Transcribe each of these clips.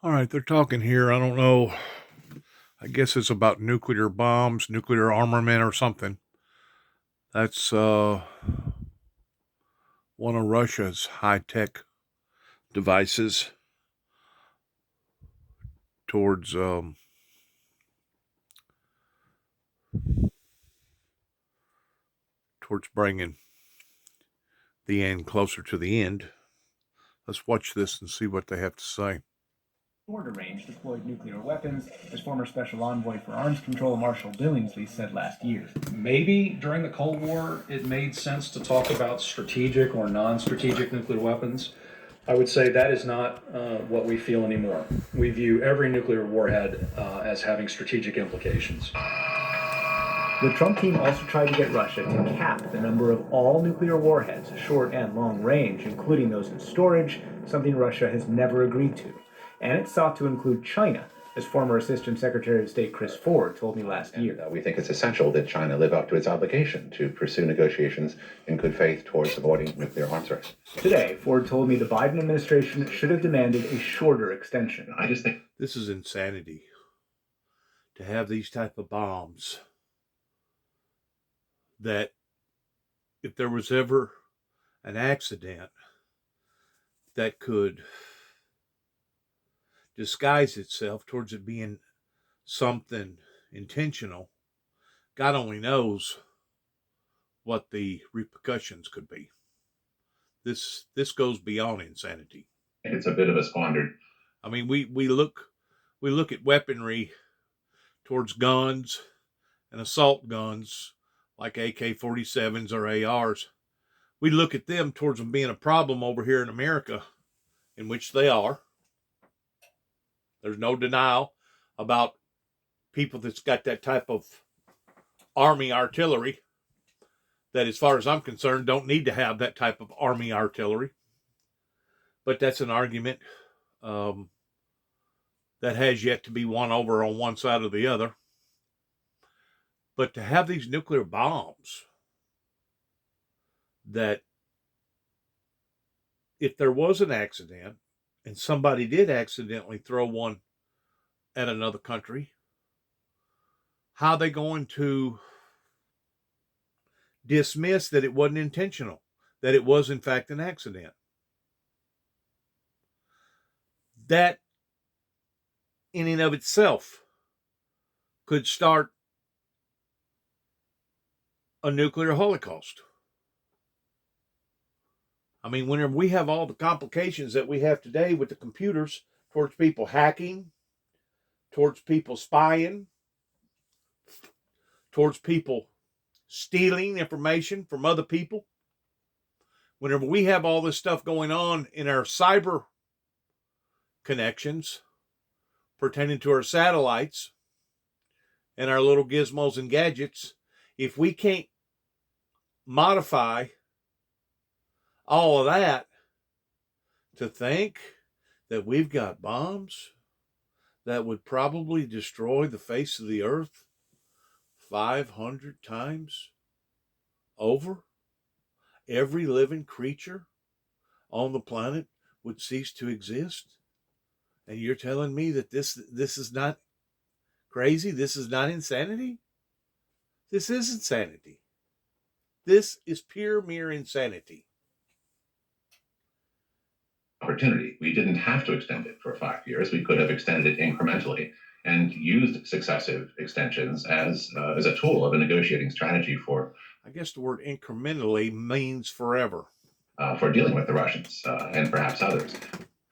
All right, they're talking here. I don't know. I guess it's about nuclear bombs, nuclear armament, or something. That's one of Russia's high tech devices towards towards bringing the end closer to the end. Let's watch this and see what they have to say. Shorter range deployed nuclear weapons, as former Special Envoy for Arms Control Marshall Billingsley said last year. Maybe during the Cold War it made sense to talk about strategic or non-strategic nuclear weapons. I would say that is not what we feel anymore. We view every nuclear warhead as having strategic implications. The Trump team also tried to get Russia to cap the number of all nuclear warheads, short and long range, including those in storage, something Russia has never agreed to. And it sought to include China, as former Assistant Secretary of State Chris Ford told me last year. We think it's essential that China live up to its obligation to pursue negotiations in good faith towards avoiding nuclear arms race. Today, Ford told me the Biden administration should have demanded a shorter extension. I just think this is insanity. To have these type of bombs that if there was ever an accident that could disguise itself towards it being something intentional, God only knows what the repercussions could be. This goes beyond insanity. it's a bit of a squandered. I mean, we look at weaponry towards guns and assault guns like AK-47s or ARs. We look at them towards them being a problem over here in America, in which they are. There's no denial about people that's got that type of army artillery that, as far as I'm concerned, don't need to have that type of army artillery. But that's an argument that has yet to be won over on one side or the other. But to have these nuclear bombs that if there was an accident and somebody did accidentally throw one at another country, how are they going to dismiss that it wasn't intentional, that it was in fact an accident? That in and of itself could start a nuclear holocaust. I mean, whenever we have all the complications that we have today with the computers towards people hacking, towards people spying, towards people stealing information from other people, whenever we have all this stuff going on in our cyber connections pertaining to our satellites and our little gizmos and gadgets, if we can't modify all of that to think that we've got bombs that would probably destroy the face of the earth 500 times over, every living creature on the planet would cease to exist. And you're telling me that this is not crazy? This is not insanity? This is insanity. This is pure, mere insanity. Opportunity. We didn't have to extend it for 5 years. We could have extended it incrementally and used successive extensions as a tool of a negotiating strategy for. I guess the word incrementally means forever. For dealing with the Russians and perhaps others.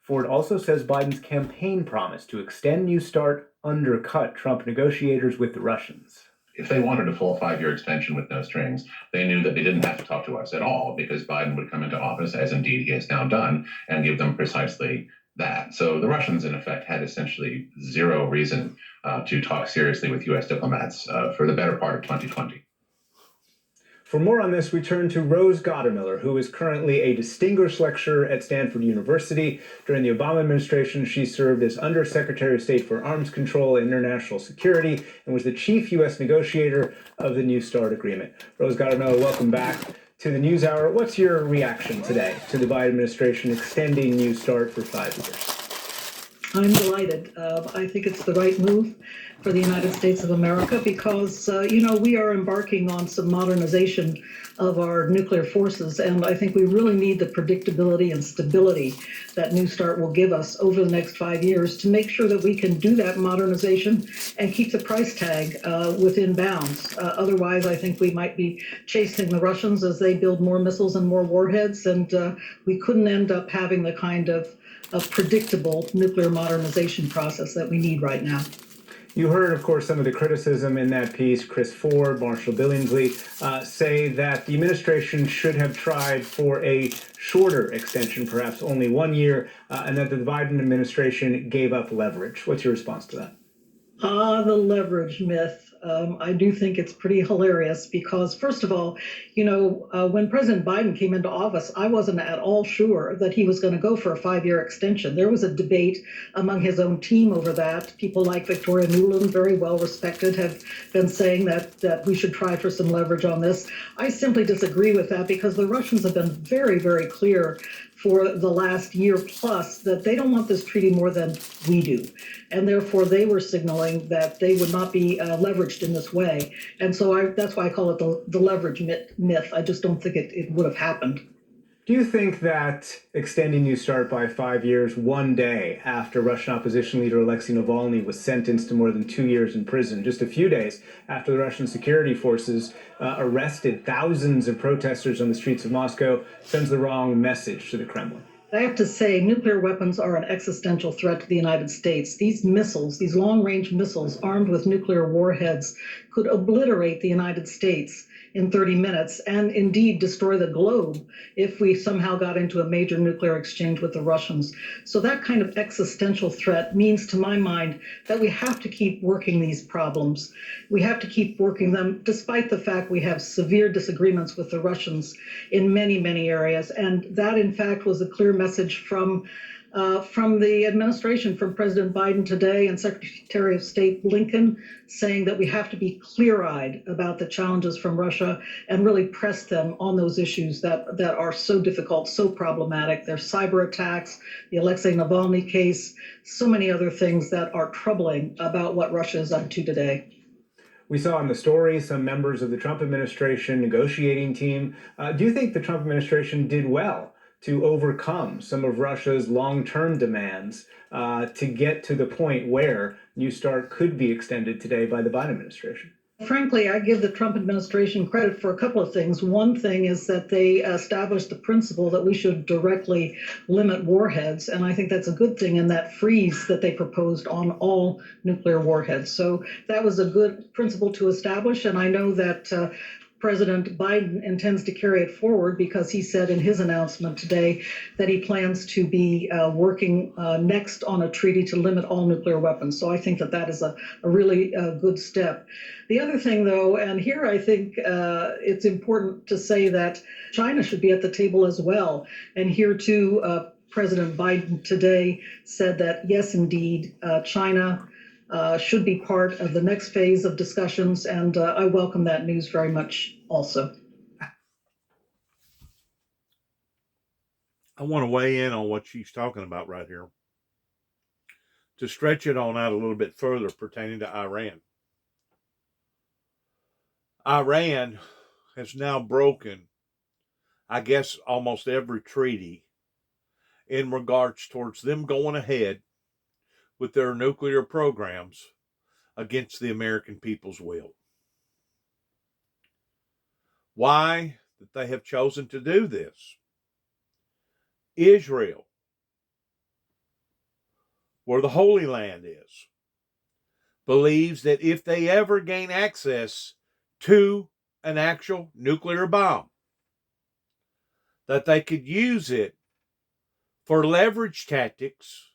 Ford also says Biden's campaign promise to extend New START undercut Trump negotiators with the Russians. If they wanted a full 5-year extension with no strings, they knew that they didn't have to talk to us at all because Biden would come into office, as indeed he has now done, and give them precisely that. So the Russians, in effect, had essentially zero reason to talk seriously with U.S. diplomats for the better part of 2020. For more on this, we turn to Rose Gottemiller, who is currently a distinguished lecturer at Stanford University. During the Obama administration, she served as Undersecretary of State for Arms Control and International Security and was the chief U.S. negotiator of the New START agreement. Rose Gottemiller, welcome back to the NewsHour. What's your reaction today to the Biden administration extending New START for 5 years? I'm delighted. I think it's the right move for the United States of America because, we are embarking on some modernization of our nuclear forces, and I think we really need the predictability and stability that New START will give us over the next 5 years to make sure that we can do that modernization and keep the price tag within bounds. Otherwise, I think we might be chasing the Russians as they build more missiles and more warheads, and we couldn't end up having the kind of predictable nuclear modernization process that we need right now. You heard, of course, some of the criticism in that piece. Chris Ford, Marshall Billingsley say that the administration should have tried for a shorter extension, perhaps only 1 year, and that the Biden administration gave up leverage. What's your response to that? The leverage myth. I do think it's pretty hilarious because, first of all, when President Biden came into office, I wasn't at all sure that he was going to go for a 5-year extension. There was a debate among his own team over that. People like Victoria Nuland, very well respected, have been saying that we should try for some leverage on this. I simply disagree with that because the Russians have been very, very clear for the last year plus that they don't want this treaty more than we do. And therefore, they were signaling that they would not be leveraged in this way. And so that's why I call it the leverage myth. I just don't think it would have happened. Do you think that extending New START by 5 years, one day after Russian opposition leader Alexei Navalny was sentenced to more than 2 years in prison, just a few days after the Russian security forces arrested thousands of protesters on the streets of Moscow, sends the wrong message to the Kremlin? I have to say, nuclear weapons are an existential threat to the United States. These missiles, these long-range missiles armed with nuclear warheads, could obliterate the United States in 30 minutes and indeed destroy the globe if we somehow got into a major nuclear exchange with the Russians. So that kind of existential threat means, to my mind, that we have to keep working these problems. We have to keep working them despite the fact we have severe disagreements with the Russians in many, many areas. And that, in fact, was a clear message from the administration, from President Biden today and Secretary of State Blinken, saying that we have to be clear-eyed about the challenges from Russia and really press them on those issues that are so difficult, so problematic. Their cyber attacks, the Alexei Navalny case, so many other things that are troubling about what Russia is up to today. We saw in the story some members of the Trump administration negotiating team. Do you think the Trump administration did well to overcome some of Russia's long-term demands to get to the point where New START could be extended today by the Biden administration? Frankly, I give the Trump administration credit for a couple of things. One thing is that they established the principle that we should directly limit warheads, and I think that's a good thing in that freeze that they proposed on all nuclear warheads. So that was a good principle to establish, and I know that President Biden intends to carry it forward because he said in his announcement today that he plans to be working next on a treaty to limit all nuclear weapons. So I think that is a really good step. The other thing, though, and here I think it's important to say that China should be at the table as well. And here, too, President Biden today said that, yes, indeed, China should be part of the next phase of discussions, and I welcome that news very much also. I want to weigh in on what she's talking about right here. To stretch it on out a little bit further pertaining to Iran. Iran has now broken, I guess, almost every treaty in regards towards them going ahead with their nuclear programs against the American people's will. Why that they have chosen to do this? Israel, where the Holy Land is, believes that if they ever gain access to an actual nuclear bomb, that they could use it for leverage tactics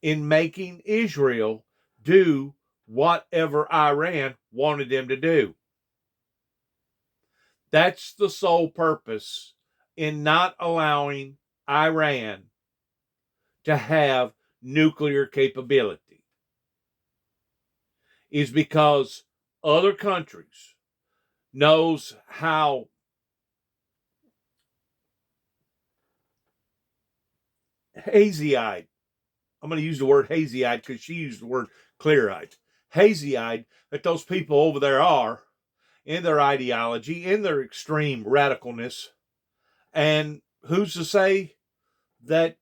in making Israel do whatever Iran wanted them to do. That's the sole purpose in not allowing Iran to have nuclear capability, is because other countries knows how hazy-eyed I'm going to use the word hazy-eyed because she used the word clear-eyed. Hazy-eyed that those people over there are in their ideology, in their extreme radicalness. And who's to say that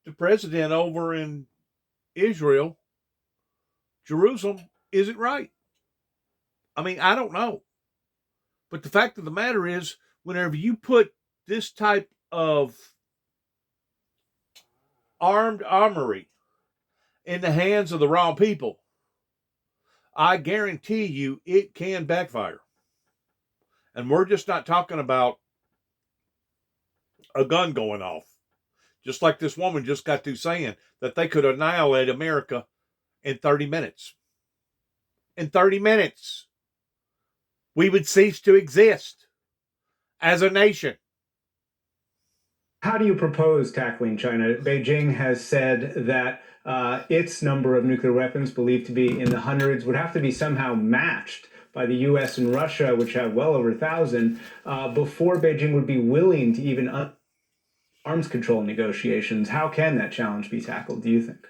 the president over in Israel, Jerusalem, isn't right? I mean, I don't know. But the fact of the matter is, whenever you put this type of armed armory in the hands of the wrong people, I guarantee you it can backfire. And we're just not talking about a gun going off. Just like this woman just got through saying that they could annihilate America in 30 minutes. In 30 minutes, we would cease to exist as a nation. How do you propose tackling China? Beijing has said that its number of nuclear weapons, believed to be in the hundreds, would have to be somehow matched by the U.S. and Russia, which have well over 1,000, before Beijing would be willing to even arms control negotiations. How can that challenge be tackled, do you think?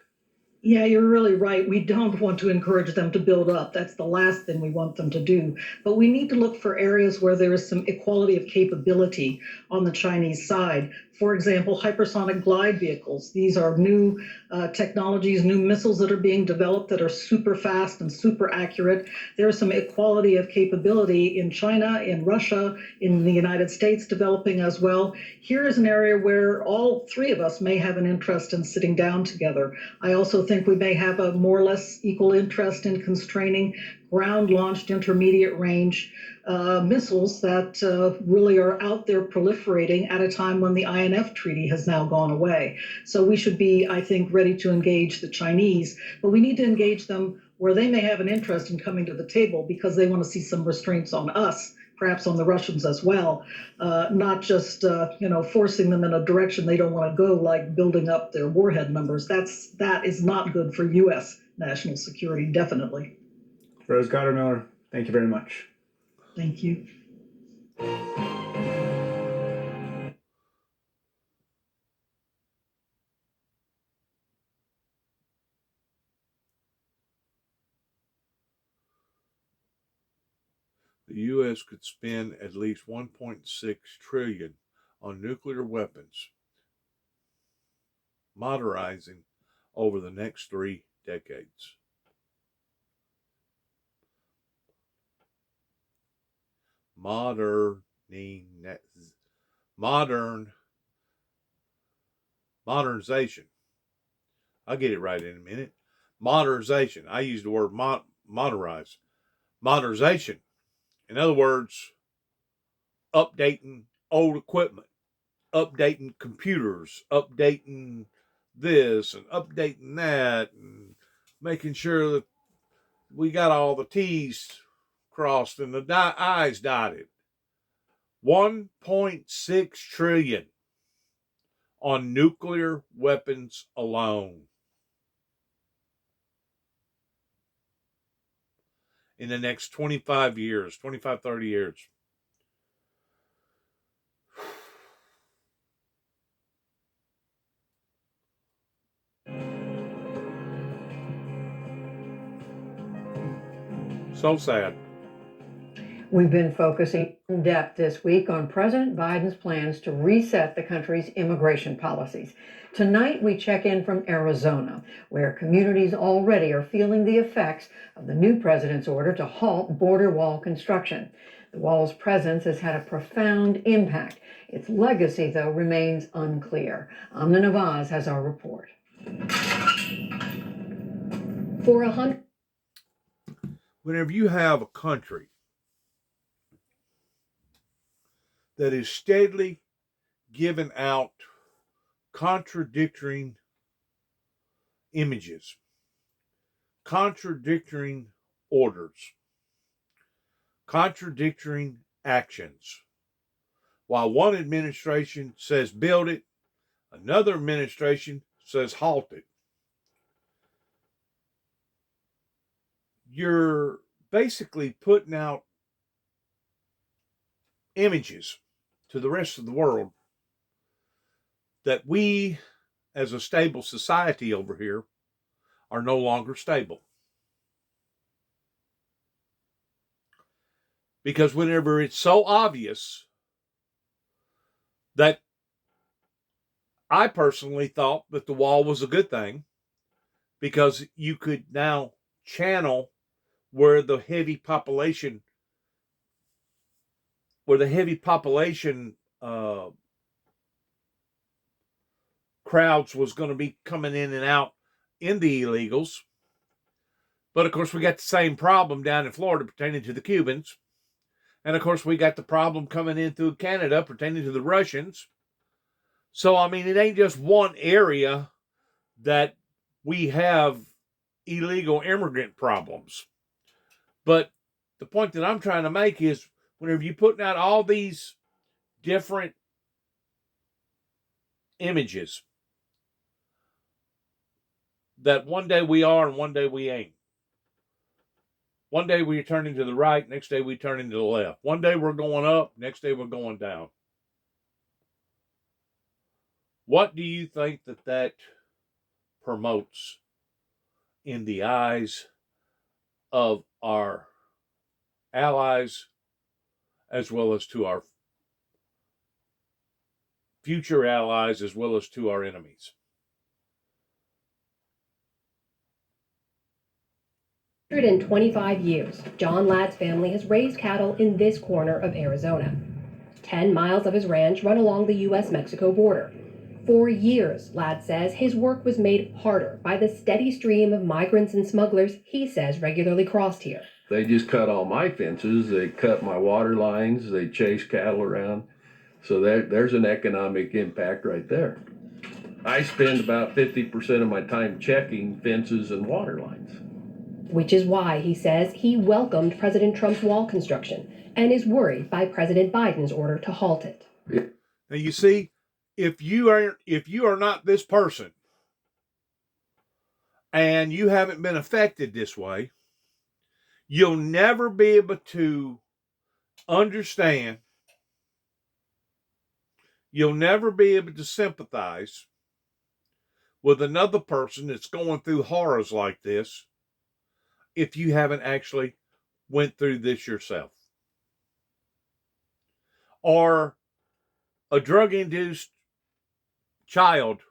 Yeah, you're really right. We don't want to encourage them to build up. That's the last thing we want them to do. But we need to look for areas where there is some equality of capability on the Chinese side. For example, hypersonic glide vehicles. These are new technologies, new missiles that are being developed that are super fast and super accurate. There's some equality of capability in China, in Russia, in the United States developing as well. Here is an area where all three of us may have an interest in sitting down together. I also think we may have a more or less equal interest in constraining ground-launched intermediate range missiles that really are out there proliferating at a time when the INF treaty has now gone away. So we should be, I think, ready to engage the Chinese, but we need to engage them where they may have an interest in coming to the table because they want to see some restraints on us, perhaps on the Russians as well, not just forcing them in a direction they don't want to go, like building up their warhead numbers. That is not good for U.S. national security, definitely. Rose Gottermiller, thank you very much. Thank you. The U.S. could spend at least $1.6 trillion on nuclear weapons, modernizing over the next 3 decades. Modernization. I'll get it right in a minute. Modernization. I use the word modernize. Modernization. In other words, updating old equipment, updating computers, updating this and updating that, and making sure that we got all the T's crossed and the I's dotted. 1.6 trillion on nuclear weapons alone in the next 25 years, 25, 30 years. So sad. We've been focusing in depth this week on President Biden's plans to reset the country's immigration policies. Tonight, we check in from Arizona, where communities already are feeling the effects of the new president's order to halt border wall construction. The wall's presence has had a profound impact. Its legacy, though, remains unclear. Amna Nawaz has our report. Whenever you have a country that is steadily giving out contradicting images, contradicting orders, contradicting actions. While one administration says build it, another administration says halt it. You're basically putting out images to the rest of the world that we as a stable society over here are no longer stable. Because whenever it's so obvious that I personally thought that the wall was a good thing, because you could now channel where the heavy population crowds was going to be coming in and out in the illegals. But of course, we got the same problem down in Florida pertaining to the Cubans. And of course, we got the problem coming in through Canada pertaining to the Russians. So, I mean, it ain't just one area that we have illegal immigrant problems. But the point that I'm trying to make is whenever you're putting out all these different images that one day we are and one day we ain't. One day we're turning to the right, next day we turn into the left. One day we're going up, next day we're going down. What do you think that promotes in the eyes of our allies as well as to our future allies as well as to our enemies? 125 years, John Ladd's family has raised cattle in this corner of Arizona. 10 miles of his ranch run along the U.S.-Mexico border. For years, Ladd says, his work was made harder by the steady stream of migrants and smugglers he says regularly crossed here. They just cut all my fences, they cut my water lines, they chase cattle around. So there's an economic impact right there. I spend about 50% of my time checking fences and water lines. Which is why, he says, he welcomed President Trump's wall construction and is worried by President Biden's order to halt it. Now you see, if you are not this person and you haven't been affected this way, you'll never be able to understand, you'll never be able to sympathize with another person that's going through horrors like this if you haven't actually went through this yourself. Or a drug-induced child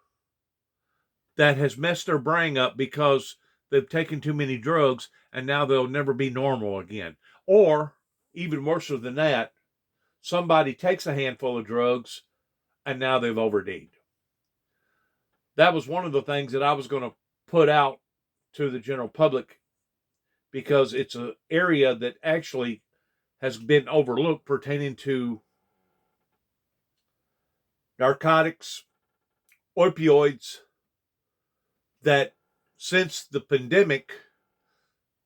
that has messed their brain up because they've taken too many drugs and now they'll never be normal again. Or, even worse than that, somebody takes a handful of drugs and now they've OD'd. That was one of the things that I was going to put out to the general public because it's an area that actually has been overlooked pertaining to narcotics, opioids, that since the pandemic,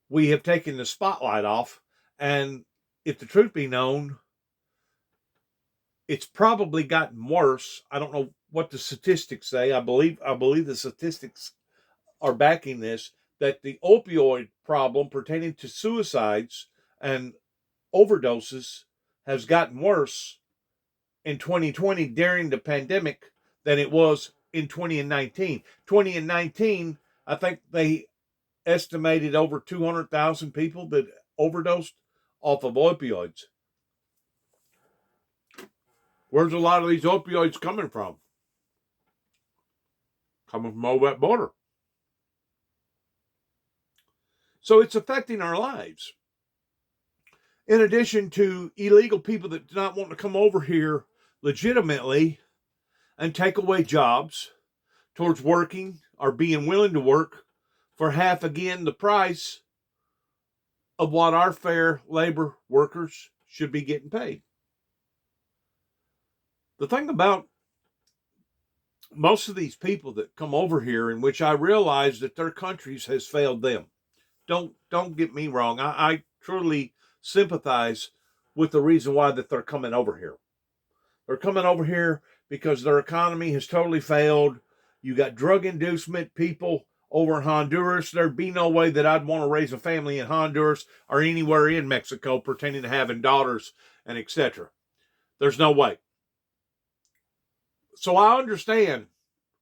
we have taken the spotlight off. And if the truth be known, it's probably gotten worse. I don't know what the statistics say. I believe the statistics are backing this, that the opioid problem pertaining to suicides and overdoses has gotten worse in 2020 during the pandemic than it was in 2019. 2019, I think they estimated over 200,000 people that overdosed off of opioids. Where's a lot of these opioids coming from? Coming from over that border. So it's affecting our lives. In addition to illegal people that do not want to come over here legitimately and take away jobs towards working or being willing to work for half again the price of what our fair labor workers should be getting paid. The thing about most of these people that come over here, in which I realize that their countries has failed them. Don't get me wrong. I truly sympathize with the reason why that they're coming over here. They're coming over here because their economy has totally failed. You got drug inducement people over in Honduras. There'd be no way that I'd want to raise a family in Honduras or anywhere in Mexico pertaining to having daughters and etc. There's no way. So I understand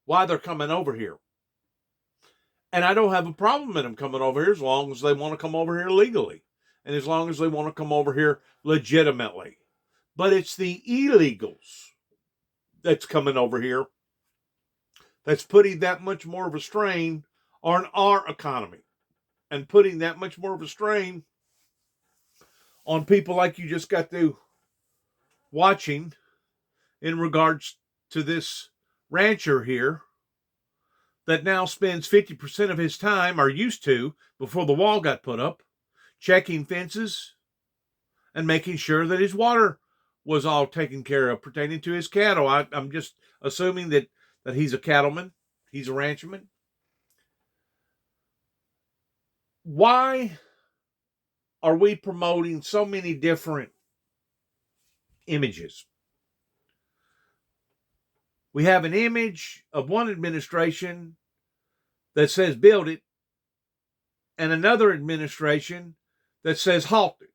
why they're coming over here. And I don't have a problem with them coming over here as long as they want to come over here legally and as long as they want to come over here legitimately. But it's the illegals that's coming over here that's putting that much more of a strain on our economy and putting that much more of a strain on people like you just got through watching in regards to this rancher here that now spends 50% of his time, or used to, before the wall got put up, checking fences and making sure that his water was all taken care of pertaining to his cattle. I'm just assuming that he's a cattleman, he's a rancherman. Why are we promoting so many different images? We have an image of one administration that says build it, and another administration that says halt it.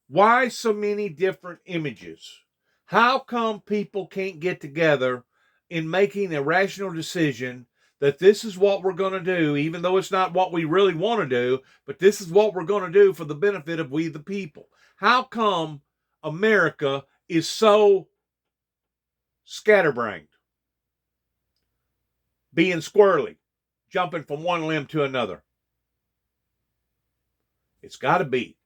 Why so many different images? How come people can't get together in making a rational decision that this is what we're going to do, even though it's not what we really want to do, but this is what we're going to do for the benefit of we the people? How come America is so scatterbrained, being squirrely, jumping from one limb to another? It's got to be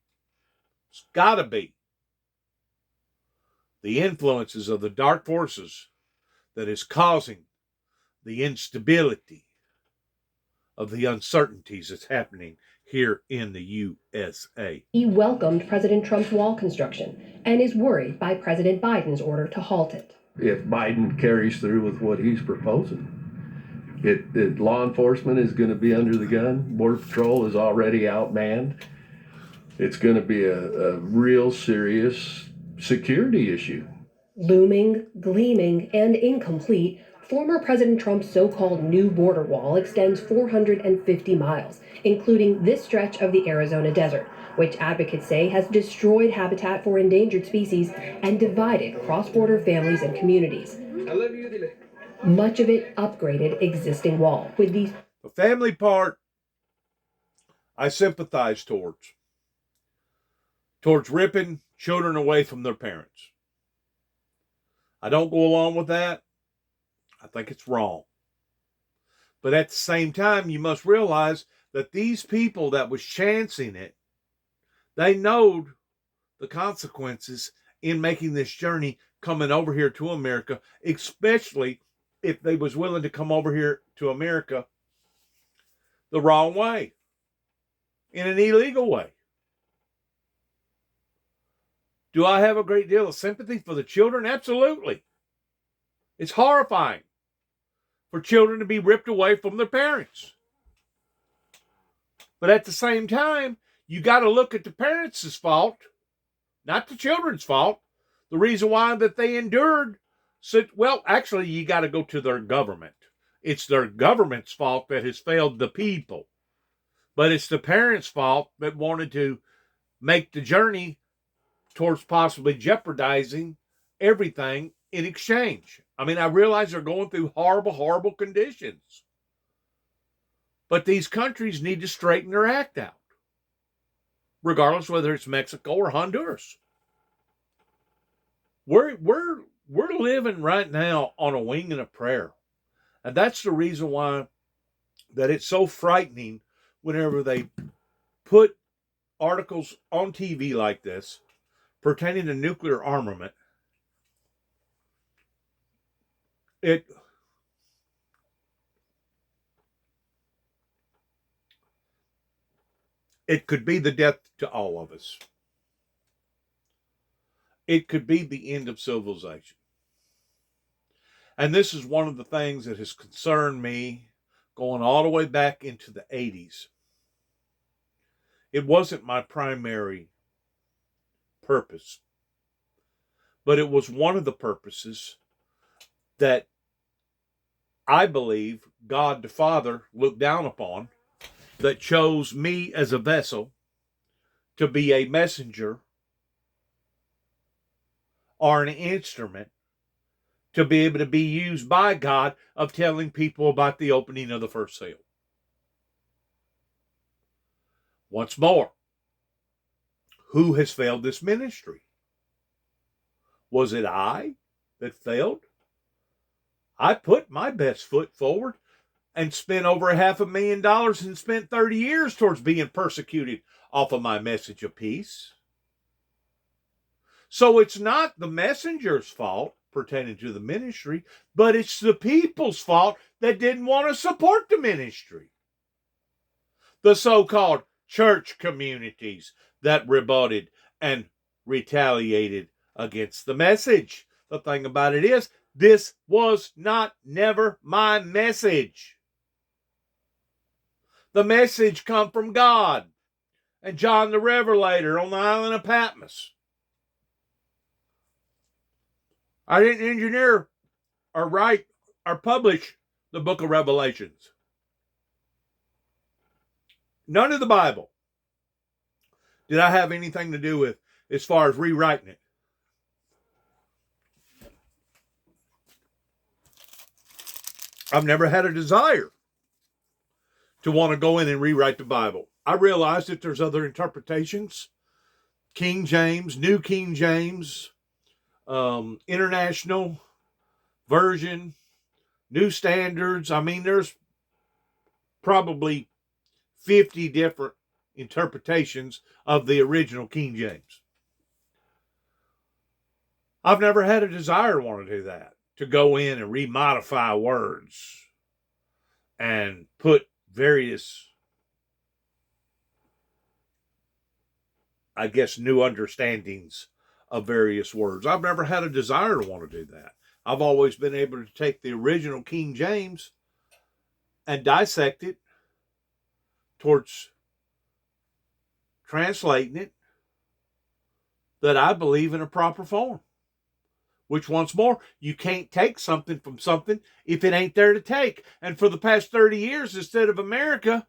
the influences of the dark forces that is causing the instability of the uncertainties that's happening here in the USA. He welcomed President Trump's wall construction and is worried by President Biden's order to halt it. If Biden carries through with what he's proposing, law enforcement is going to be under the gun. Border Patrol is already outmanned. It's going to be a real serious security issue. Looming, gleaming, and incomplete, former President Trump's so-called new border wall extends 450 miles, including this stretch of the Arizona desert, which advocates say has destroyed habitat for endangered species and divided cross-border families and communities. Much of it upgraded existing wall with these. The family part, I sympathize towards ripping children away from their parents. I don't go along with that. I think it's wrong. But at the same time, you must realize that these people that was chancing it, they knowed the consequences in making this journey coming over here to America, especially if they was willing to come over here to America the wrong way, in an illegal way. Do I have a great deal of sympathy for the children? Absolutely. It's horrifying for children to be ripped away from their parents. But at the same time, you got to look at the parents' fault, not the children's fault. The reason why that they endured, well, actually, you got to go to their government. It's their government's fault that has failed the people. But it's the parents' fault that wanted to make the journey towards possibly jeopardizing everything in exchange. I mean, I realize they're going through horrible, horrible conditions. But these countries need to straighten their act out, regardless whether it's Mexico or Honduras. We're living right now on a wing and a prayer. And that's the reason why that it's so frightening whenever they put articles on TV like this pertaining to nuclear armament. It could be the death to all of us. It could be the end of civilization. And this is one of the things that has concerned me going all the way back into the 80s. It wasn't my primary purpose, but it was one of the purposes that I believe God the Father looked down upon, that chose me as a vessel to be a messenger or an instrument to be able to be used by God of telling people about the opening of the first seal. Once more, who has failed this ministry? Was it I that failed? I put my best foot forward and spent over $500,000 and spent 30 years towards being persecuted off of my message of peace. So it's not the messenger's fault pertaining to the ministry, but it's the people's fault that didn't want to support the ministry. The so-called church communities that rebutted and retaliated against the message. The thing about it is, this was never my message. The message come from God and John the Revelator on the island of Patmos. I didn't engineer or write or publish the book of Revelations. None of the Bible did I have anything to do with as far as rewriting it. I've never had a desire to want to go in and rewrite the Bible. I realize that there's other interpretations. King James, New King James, International Version, New Standards. I mean, there's probably 50 different interpretations of the original King James. I've never had a desire to want to do that, to go in and remodify words and put various, I guess, new understandings of various words. I've never had a desire to want to do that. I've always been able to take the original King James and dissect it towards translating it that I believe in a proper form. Which, once more, you can't take something from something if it ain't there to take. And for the past 30 years, instead of America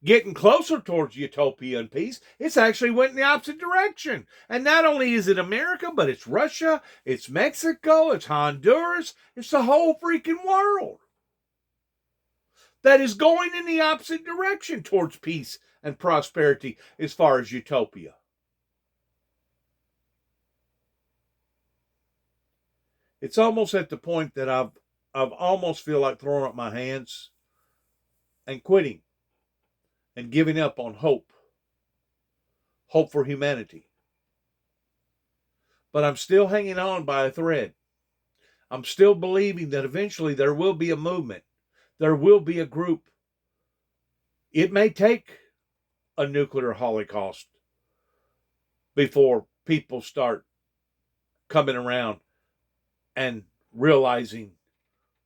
getting closer towards utopia and peace, it's actually went in the opposite direction. And not only is it America, but it's Russia, it's Mexico, it's Honduras, it's the whole freaking world that is going in the opposite direction towards peace and prosperity as far as utopia. It's almost at the point that I've almost feel like throwing up my hands and quitting and giving up on hope for humanity. But I'm still hanging on by a thread. I'm still believing that eventually there will be a movement. There will be a group. It may take a nuclear holocaust before people start coming around and realizing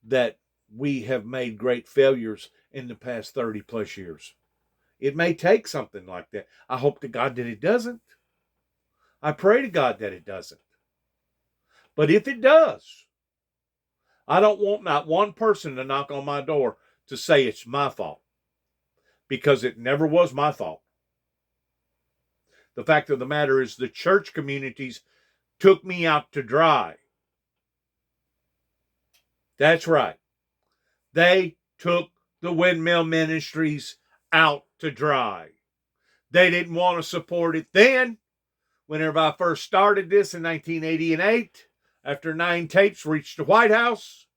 that we have made great failures in the past 30 plus years. It may take something like that. I hope to God that it doesn't. I pray to God that it doesn't. But if it does, I don't want not one person to knock on my door to say it's my fault. Because it never was my fault. The fact of the matter is the church communities took me out to dry. That's right. They took the windmill ministries out to dry. They didn't want to support it then. Whenever I first started this in 1988, after 9 tapes reached the White House.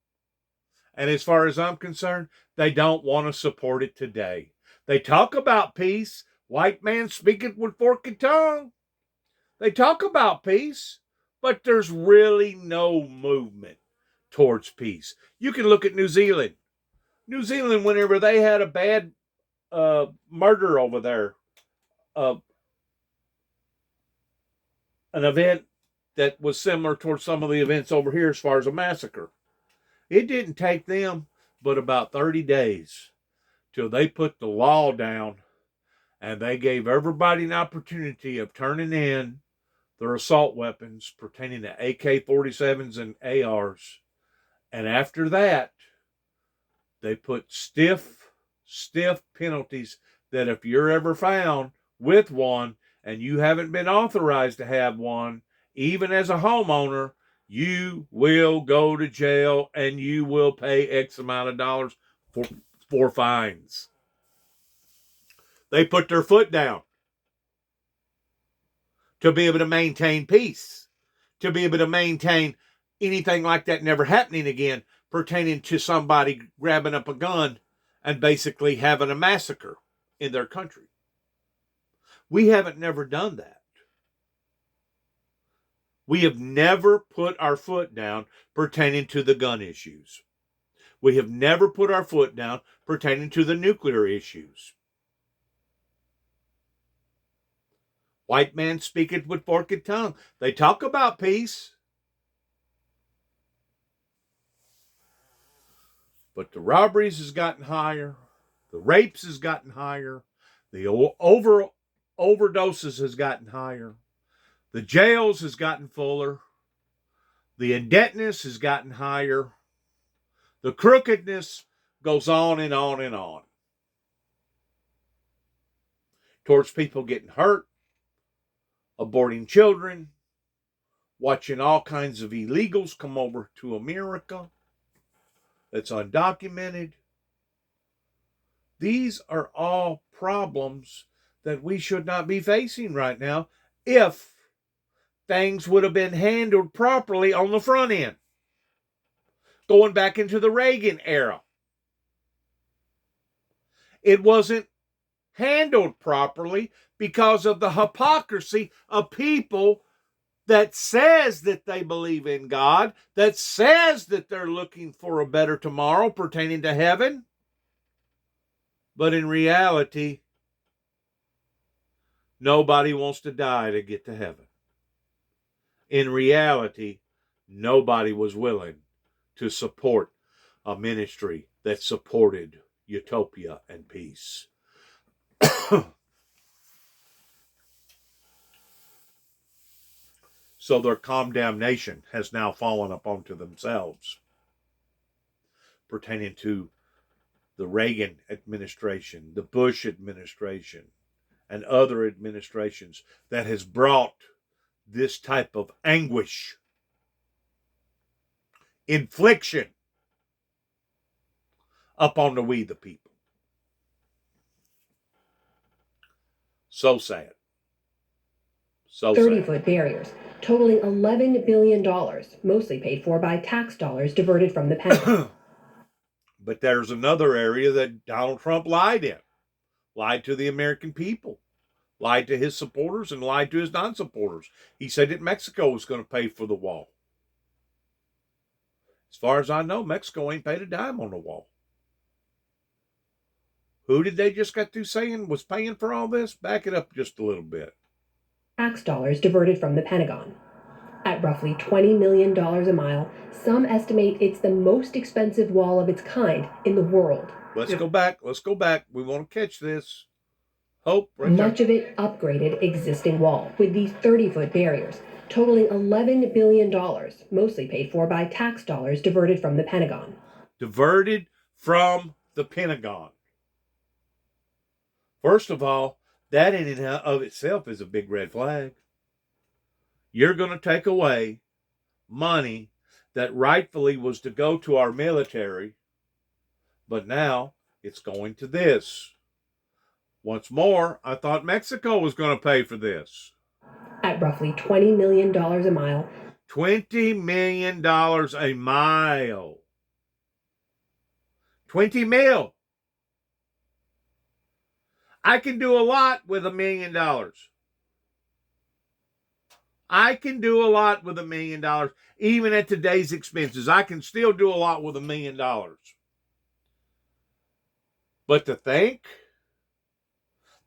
And as far as I'm concerned, they don't want to support it today. They talk about peace. White man speaketh with forked tongue. They talk about peace, but there's really no movement towards peace. You can look at New Zealand. New Zealand, whenever they had a bad murder over there, an event that was similar towards some of the events over here as far as a massacre. It didn't take them but about 30 days till they put the law down and they gave everybody an opportunity of turning in their assault weapons pertaining to AK-47s and ARs. And after that, they put stiff penalties that if you're ever found with one and you haven't been authorized to have one, even as a homeowner, you will go to jail and you will pay X amount of dollars for fines. They put their foot down to be able to maintain peace, to be able to maintain anything like that never happening again, pertaining to somebody grabbing up a gun and basically having a massacre in their country. We haven't never done that. We have never put our foot down pertaining to the gun issues. We have never put our foot down pertaining to the nuclear issues. White man speaketh with forked tongue. They talk about peace. But the robberies has gotten higher. The rapes has gotten higher. The overdoses has gotten higher. The jails has gotten fuller. The indebtedness has gotten higher. The crookedness goes on and on and on. Towards people getting hurt, aborting children, watching all kinds of illegals come over to America that's undocumented. These are all problems that we should not be facing right now if things would have been handled properly on the front end. Going back into the Reagan era, it wasn't handled properly because of the hypocrisy of people that says that they believe in God, that says that they're looking for a better tomorrow pertaining to heaven. But in reality, nobody wants to die to get to heaven. In reality, nobody was willing to support a ministry that supported utopia and peace. So their condemnation has now fallen upon to themselves pertaining to the Reagan administration, the Bush administration, and other administrations that has brought this type of anguish, infliction upon the we the people. So sad. So 30-foot barriers, totaling $11 billion, mostly paid for by tax dollars diverted from the Pentagon. But there's another area that Donald Trump lied in. Lied to the American people. Lied to his supporters and lied to his non-supporters. He said that Mexico was going to pay for the wall. As far as I know, Mexico ain't paid a dime on the wall. Who did they just got through saying was paying for all this? Back it up just a little bit. Tax dollars diverted from the Pentagon. At roughly $20 million a mile, some estimate it's the most expensive wall of its kind in the world. Let's go back. We want to catch this. Hope, right Much there. of it upgraded existing wall with these 30-foot barriers, totaling $11 billion, mostly paid for by tax dollars diverted from the Pentagon. Diverted from the Pentagon. First of all, that in and of itself is a big red flag. You're going to take away money that rightfully was to go to our military, but now it's going to this. Once more, I thought Mexico was going to pay for this. At roughly $20 million a mile. $20 million a mile. 20 mil. I can do a lot with $1 million. I can do a lot with $1 million. Even at today's expenses, I can still do a lot with $1 million. But to think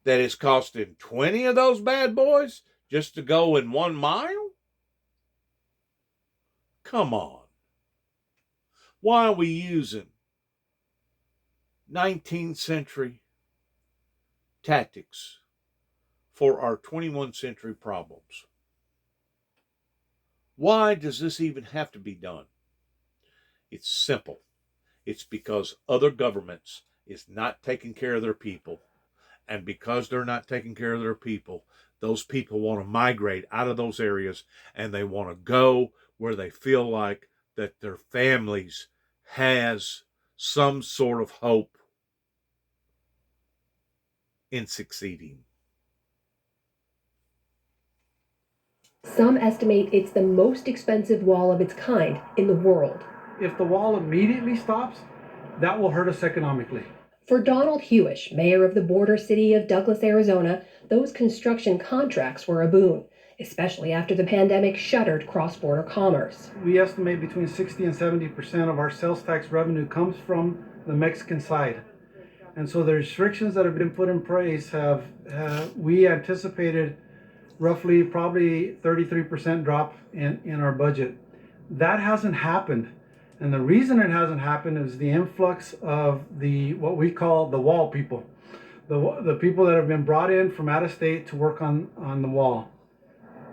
that it's costing 20 of those bad boys just to go in 1 mile? Come on. Why are we using 19th century tactics for our 21st century problems? Why does this even have to be done? It's simple. It's because other governments is not taking care of their people. And because they're not taking care of their people, those people want to migrate out of those areas and they want to go where they feel like that their families has some sort of hope in succeeding. Some estimate it's the most expensive wall of its kind in the world. If the wall immediately stops, that will hurt us economically. For Donald Hewish, mayor of the border city of Douglas, Arizona, those construction contracts were a boon, especially after the pandemic shuttered cross-border commerce. We estimate between 60 and 70% of our sales tax revenue comes from the Mexican side. And so the restrictions that have been put in place we anticipated roughly probably 33% drop in our budget. That hasn't happened. And the reason it hasn't happened is the influx of what we call the wall people, the people that have been brought in from out of state to work on the wall.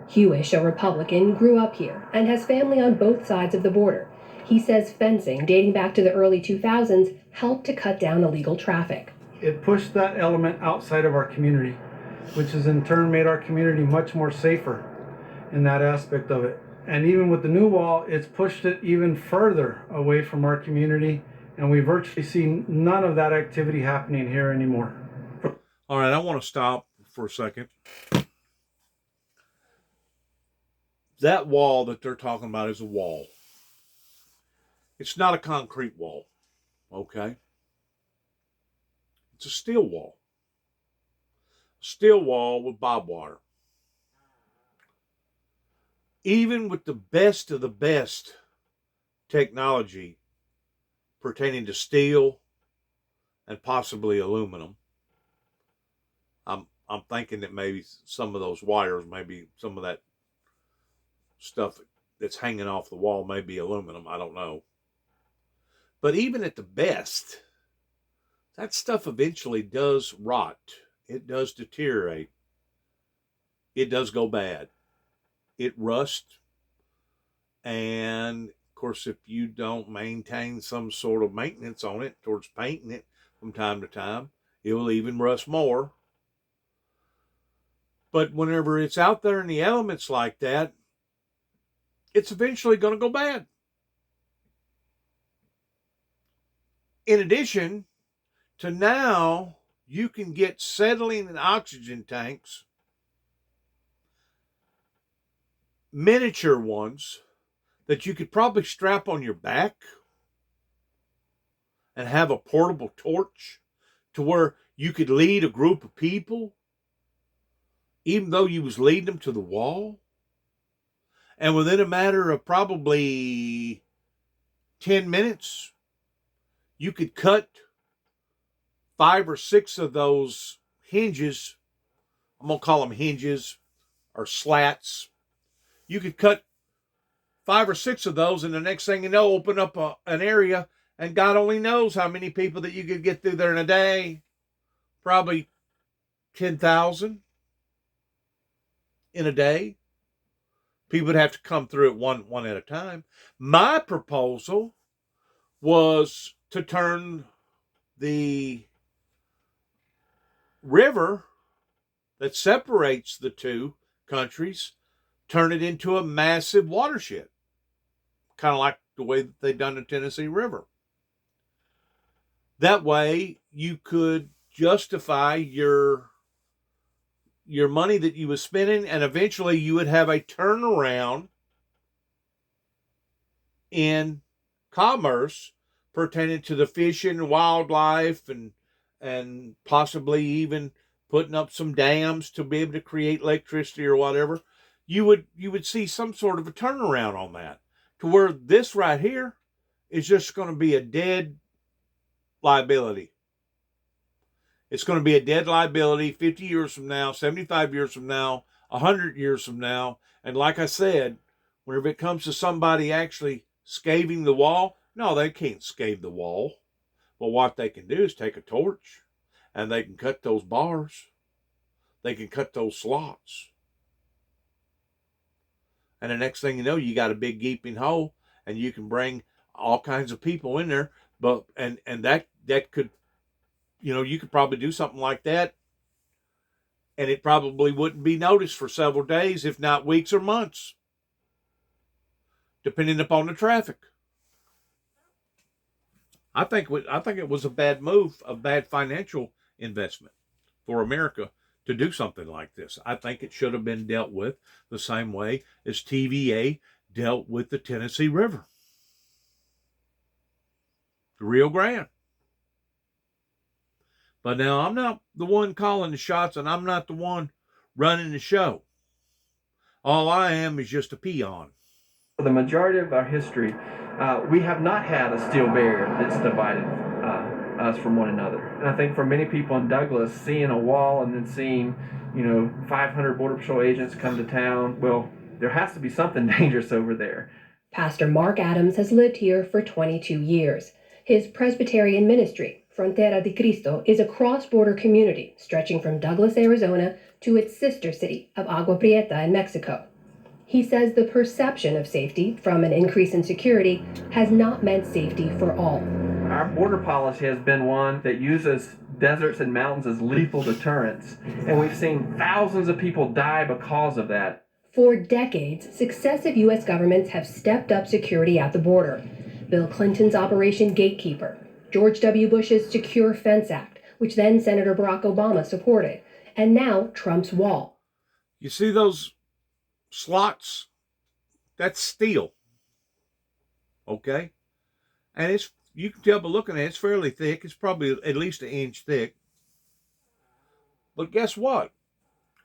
Hewish, a Republican, grew up here and has family on both sides of the border. He says fencing dating back to the early 2000s helped to cut down illegal traffic. It pushed that element outside of our community, which has in turn made our community much more safer in that aspect of it. And even with the new wall, it's pushed it even further away from our community, and we virtually see none of that activity happening here anymore. All right, I want to stop for a second. That wall that they're talking about is a wall. It's not a concrete wall, okay? It's a steel wall. Steel wall with barbed wire. Even with the best of the best technology pertaining to steel and possibly aluminum, I'm thinking that maybe some of those wires, maybe some of that stuff that's hanging off the wall may be aluminum. I don't know. But even at the best, that stuff eventually does rot. It does deteriorate. It does go bad. It rusts. And of course, if you don't maintain some sort of maintenance on it towards painting it from time to time, it will even rust more. But whenever it's out there in the elements like that, it's eventually going to go bad. In addition to now, you can get acetylene and oxygen tanks, miniature ones, that you could probably strap on your back and have a portable torch to where you could lead a group of people, even though you was leading them to the wall. And within a matter of probably 10 minutes, you could cut 5 or 6 of those hinges. I'm going to call them hinges or slats. You could cut 5 or 6 of those, and the next thing you know, open up an area, and God only knows how many people that you could get through there in a day. Probably 10,000 in a day. People would have to come through it one at a time. My proposal was to turn the river that separates the two countries, turn it into a massive watershed, kind of like the way that they've done the Tennessee River. That way, you could justify your money that you was spending, and eventually you would have a turnaround in commerce pertaining to the fishing and wildlife, and possibly even putting up some dams to be able to create electricity or whatever. You would see some sort of a turnaround on that, to where this right here is just going to be a dead liability. It's going to be a dead liability 50 years from now, 75 years from now, 100 years from now. And like I said, whenever it comes to somebody actually scaving the wall, no, they can't scave the wall. But what they can do is take a torch, and they can cut those bars. They can cut those slots. And the next thing you know, you got a big gaping hole, and you can bring all kinds of people in there. But and that could, you could probably do something like that, and it probably wouldn't be noticed for several days, if not weeks or months. depending upon the traffic. I think it was a bad move, a bad financial investment for America to do something like this. I think it should have been dealt with the same way as TVA dealt with the Tennessee River, the Rio Grande. But now I'm not the one calling the shots, and I'm not the one running the show. All I am is just a peon. For the majority of our history, we have not had a steel barrier that's divided us from one another. And I think for many people in Douglas, seeing a wall and then seeing, 500 Border Patrol agents come to town, well, there has to be something dangerous over there. Pastor Mark Adams has lived here for 22 years. His Presbyterian ministry, Frontera de Cristo, is a cross-border community stretching from Douglas, Arizona to its sister city of Agua Prieta in Mexico. He says the perception of safety from an increase in security has not meant safety for all. Our border policy has been one that uses deserts and mountains as lethal deterrents, and we've seen thousands of people die because of that. For decades, successive U.S. governments have stepped up security at the border. Bill Clinton's Operation Gatekeeper, George W. Bush's Secure Fence Act, which then Senator Barack Obama supported, and now Trump's wall. You see those slots? That's steel. Okay? And you can tell by looking at it, it's fairly thick. It's probably at least an inch thick. But guess what?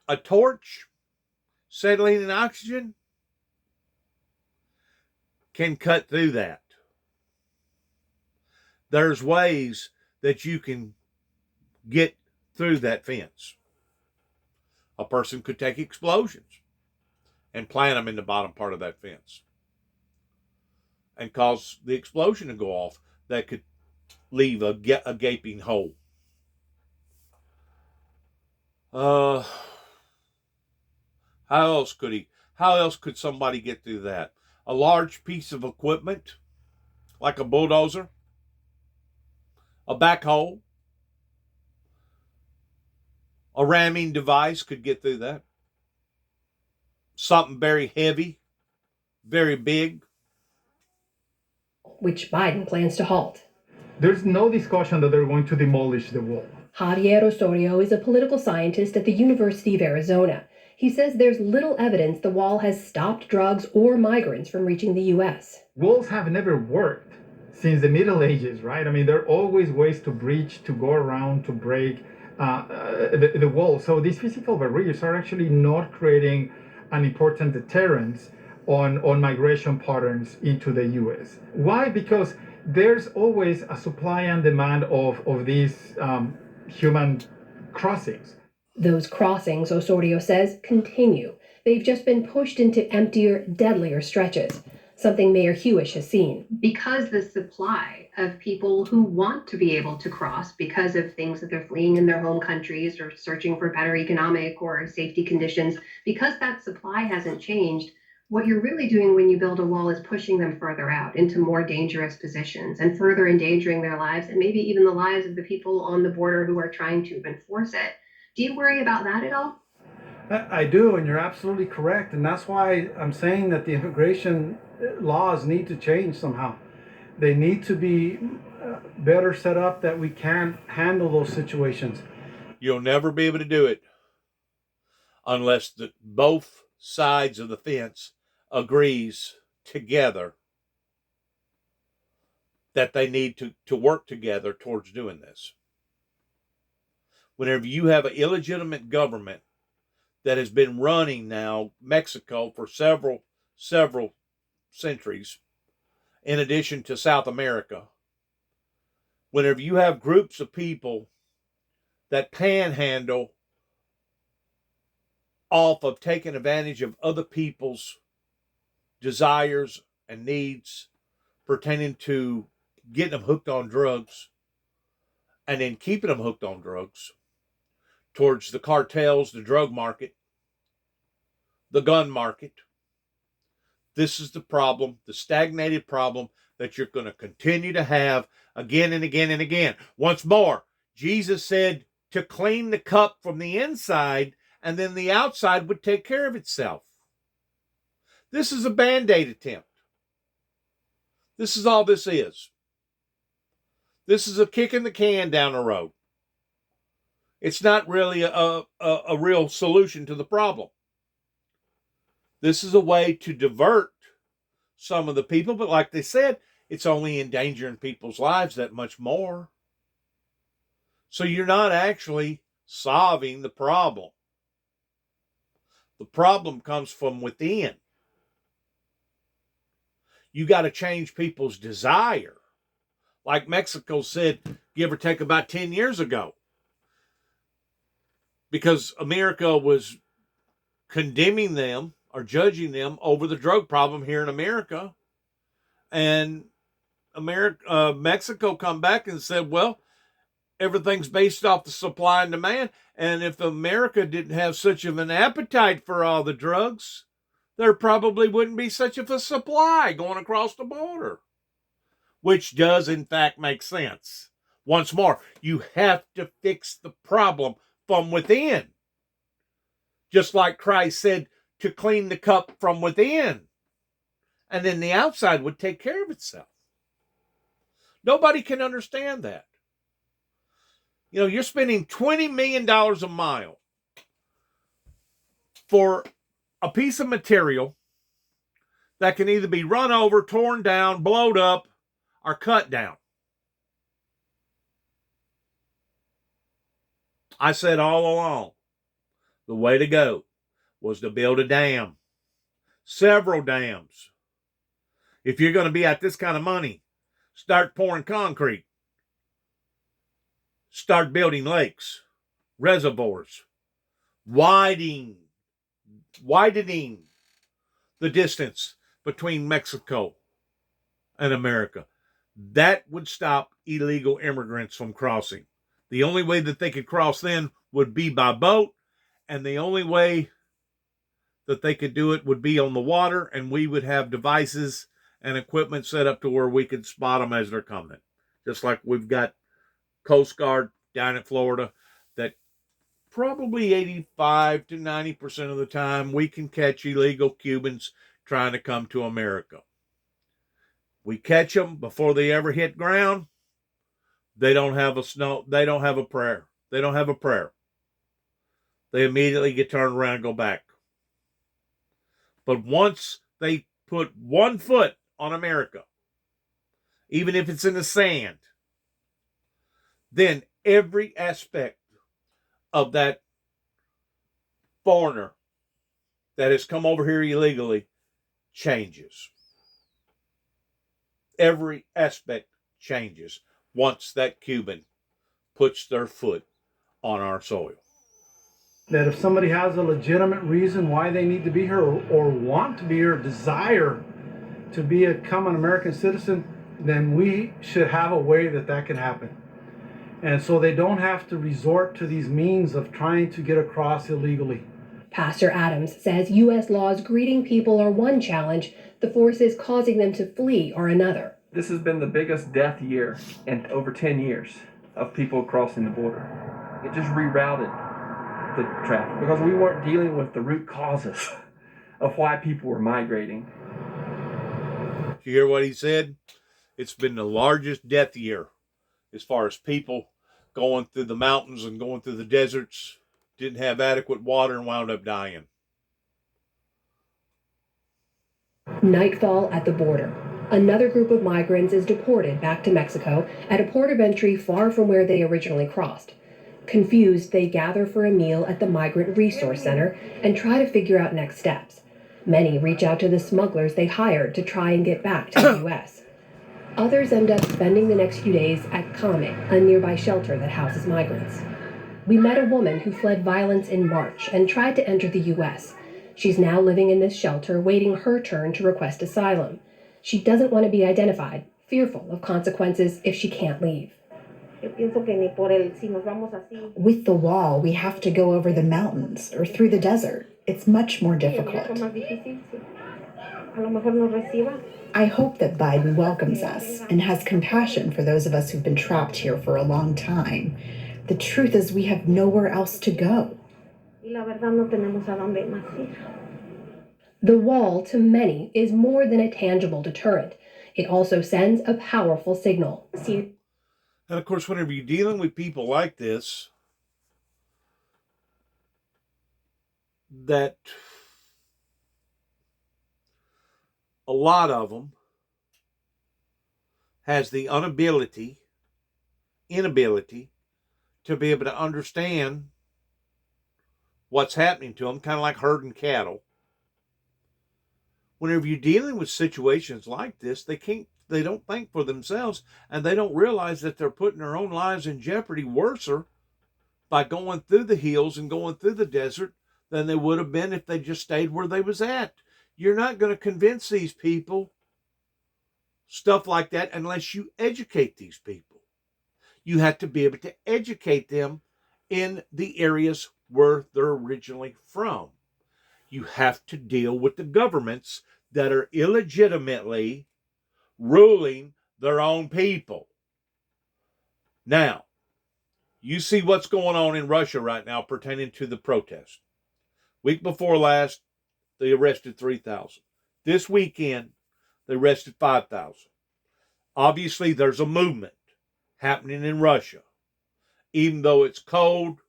A torch, acetylene and oxygen, can cut through that. There's ways that you can get through that fence. A person could take explosions and plant them in the bottom part of that fence and cause the explosion to go off that could leave a gaping hole. How else could somebody get through that? A large piece of equipment, like a bulldozer, a backhoe, a ramming device could get through that. Something very heavy, very big. Which Biden plans to halt. There's no discussion that they're going to demolish the wall. Javier Osorio is a political scientist at the University of Arizona. He says there's little evidence the wall has stopped drugs or migrants from reaching the U.S. Walls have never worked since the Middle Ages, right? I mean, there are always ways to breach, to go around, to break the wall. So these physical barriers are actually not creating an important deterrence on migration patterns into the U.S. Why? Because there's always a supply and demand of these human crossings. Those crossings, Osorio says, continue. They've just been pushed into emptier, deadlier stretches, something Mayor Hewish has seen. Because the supply of people who want to be able to cross because of things that they're fleeing in their home countries or searching for better economic or safety conditions, because that supply hasn't changed, what you're really doing when you build a wall is pushing them further out into more dangerous positions and further endangering their lives and maybe even the lives of the people on the border who are trying to enforce it. Do you worry about that at all? I do, and you're absolutely correct. And that's why I'm saying that the immigration laws need to change somehow. They need to be better set up that we can handle those situations. You'll never be able to do it unless both sides of the fence agrees together that they need to work together towards doing this. Whenever you have an illegitimate government that has been running now Mexico for several centuries, in addition to South America, whenever you have groups of people that panhandle off of taking advantage of other people's desires and needs pertaining to getting them hooked on drugs and then keeping them hooked on drugs towards the cartels, the drug market, the gun market. This is the problem, the stagnated problem that you're going to continue to have again and again and again. Once more, Jesus said to clean the cup from the inside, and then the outside would take care of itself. This is a Band-Aid attempt. This is all this is. This is a kick in the can down the road. It's not really a real solution to the problem. This is a way to divert some of the people, but like they said, it's only endangering people's lives that much more. So you're not actually solving the problem. The problem comes from within. You got to change people's desire. Like Mexico said, give or take about 10 years ago. Because America was condemning them or judging them over the drug problem here in America. And Mexico come back and said, well, everything's based off the supply and demand. And if America didn't have such of an appetite for all the drugs, there probably wouldn't be such of a supply going across the border. Which does, in fact, make sense. Once more, you have to fix the problem from within. Just like Christ said to clean the cup from within. And then the outside would take care of itself. Nobody can understand that. You know, you're spending $20 million a mile for a piece of material that can either be run over, torn down, blowed up, or cut down. I said all along, the way to go was to build a dam. Several dams. If you're going to be at this kind of money, start pouring concrete. Start building lakes, reservoirs, widening the distance between Mexico and America. That would stop illegal immigrants from crossing. The only way that they could cross then would be by boat, and the only way that they could do it would be on the water, and we would have devices and equipment set up to where we could spot them as they're coming. Just like we've got Coast Guard down in Florida that probably 85 to 90% of the time we can catch illegal Cubans trying to come to America. We catch them before they ever hit ground. They don't have a prayer. They don't have a prayer. They immediately get turned around and go back. But once they put one foot on America, even if it's in the sand, then every aspect of that foreigner that has come over here illegally changes. Every aspect changes once that Cuban puts their foot on our soil. That if somebody has a legitimate reason why they need to be here or want to be here, desire to become an American citizen, then we should have a way that can happen. And so they don't have to resort to these means of trying to get across illegally. Pastor Adams says U.S. laws greeting people are one challenge, the forces causing them to flee are another. This has been the biggest death year in over 10 years of people crossing the border. It just rerouted the traffic because we weren't dealing with the root causes of why people were migrating. Did you hear what he said? It's been the largest death year as far as people going through the mountains and going through the deserts, didn't have adequate water and wound up dying. Nightfall at the border. Another group of migrants is deported back to Mexico at a port of entry far from where they originally crossed. Confused, they gather for a meal at the Migrant Resource Center and try to figure out next steps. Many reach out to the smugglers they hired to try and get back to the U.S. Others end up spending the next few days at Kame, a nearby shelter that houses migrants. We met a woman who fled violence in March and tried to enter the U.S. She's now living in this shelter, waiting her turn to request asylum. She doesn't want to be identified, fearful of consequences if she can't leave. With the wall, we have to go over the mountains or through the desert. It's much more difficult. I hope that Biden welcomes us and has compassion for those of us who've been trapped here for a long time. The truth is we have nowhere else to go. The wall, to many, is more than a tangible deterrent. It also sends a powerful signal. And of course, whenever you're dealing with people like this, that a lot of them has the inability to be able to understand what's happening to them, kind of like herding cattle. Whenever you're dealing with situations like this, they don't think for themselves, and they don't realize that they're putting their own lives in jeopardy worser by going through the hills and going through the desert than they would have been if they just stayed where they was at. You're not going to convince these people stuff like that unless you educate these people. You have to be able to educate them in the areas where they're originally from. You have to deal with the governments that are illegitimately ruling their own people. Now, you see what's going on in Russia right now pertaining to the protest. Week before last, they arrested 3,000. This weekend, they arrested 5,000. Obviously, there's a movement happening in Russia. Even though it's cold,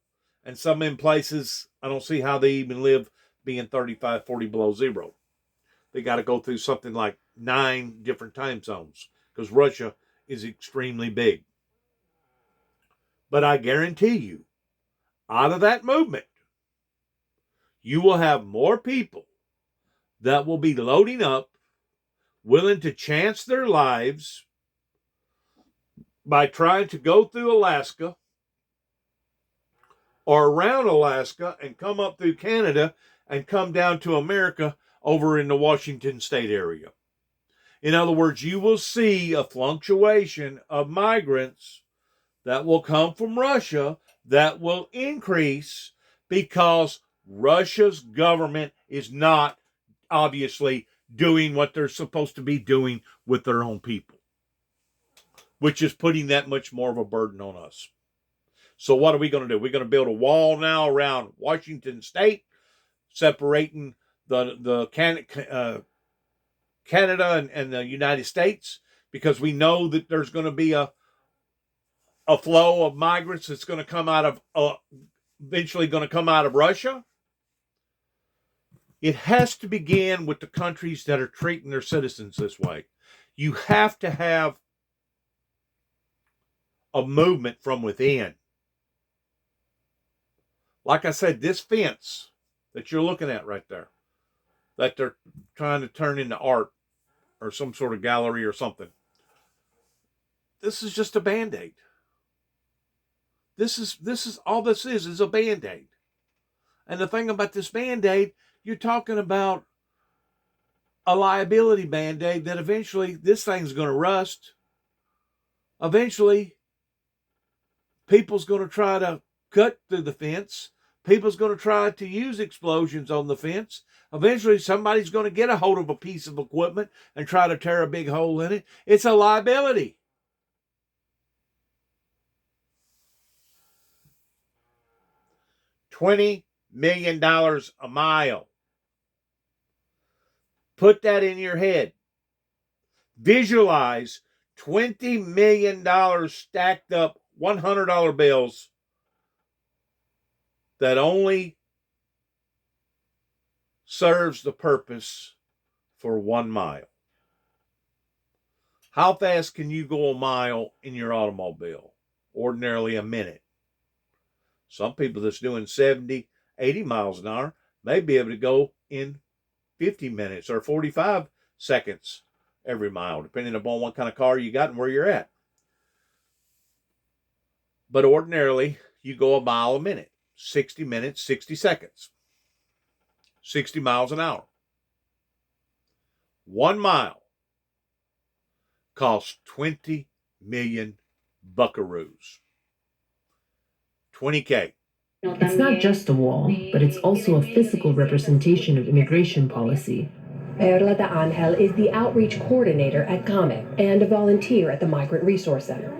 and some in places, I don't see how they even live being 35, 40 below zero. They got to go through something like 9 different time zones because Russia is extremely big. But I guarantee you, out of that movement, you will have more people that will be loading up, willing to chance their lives by trying to go through Alaska or around Alaska and come up through Canada and come down to America over in the Washington state area. In other words, you will see a fluctuation of migrants that will come from Russia that will increase because Russia's government is not obviously doing what they're supposed to be doing with their own people, which is putting that much more of a burden on us. So what are we going to do? We're going to build a wall now around Washington state, separating the Canada and the United States, because we know that there's going to be a flow of migrants that's going to come out of eventually going to come out of Russia. It has to begin with the countries that are treating their citizens this way. You have to have a movement from within. Like I said, this fence that you're looking at right there, that they're trying to turn into art or some sort of gallery or something, this is just a Band-Aid. This is all this is a Band-Aid. And the thing about this Band-Aid, you're talking about a liability Band-Aid that eventually this thing's going to rust. Eventually, people's going to try to cut through the fence. People's going to try to use explosions on the fence. Eventually, somebody's going to get a hold of a piece of equipment and try to tear a big hole in it. It's a liability. $20 million a mile. Put that in your head. Visualize $20 million stacked up $100 bills that only serves the purpose for 1 mile. How fast can you go a mile in your automobile? Ordinarily a minute. Some people that's doing 70, 80 miles an hour may be able to go in 50 minutes or 45 seconds every mile, depending upon what kind of car you got and where you're at. But ordinarily, you go a mile a minute, 60 minutes, 60 seconds, 60 miles an hour. 1 mile costs 20 million buckaroos. 20K. It's not just a wall, but it's also a physical representation of immigration policy. Perla de Angel is the outreach coordinator at CAME and a volunteer at the Migrant Resource Center.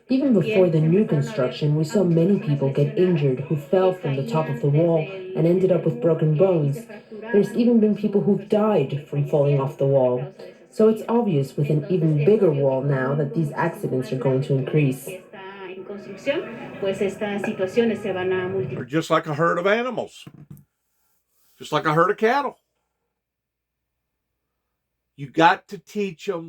Even before the new construction, we saw many people get injured who fell from the top of the wall and ended up with broken bones. There's even been people who've died from falling off the wall. So it's obvious with an even bigger wall now that these accidents are going to increase. They're just like a herd of animals, just like a herd of cattle. You got to teach them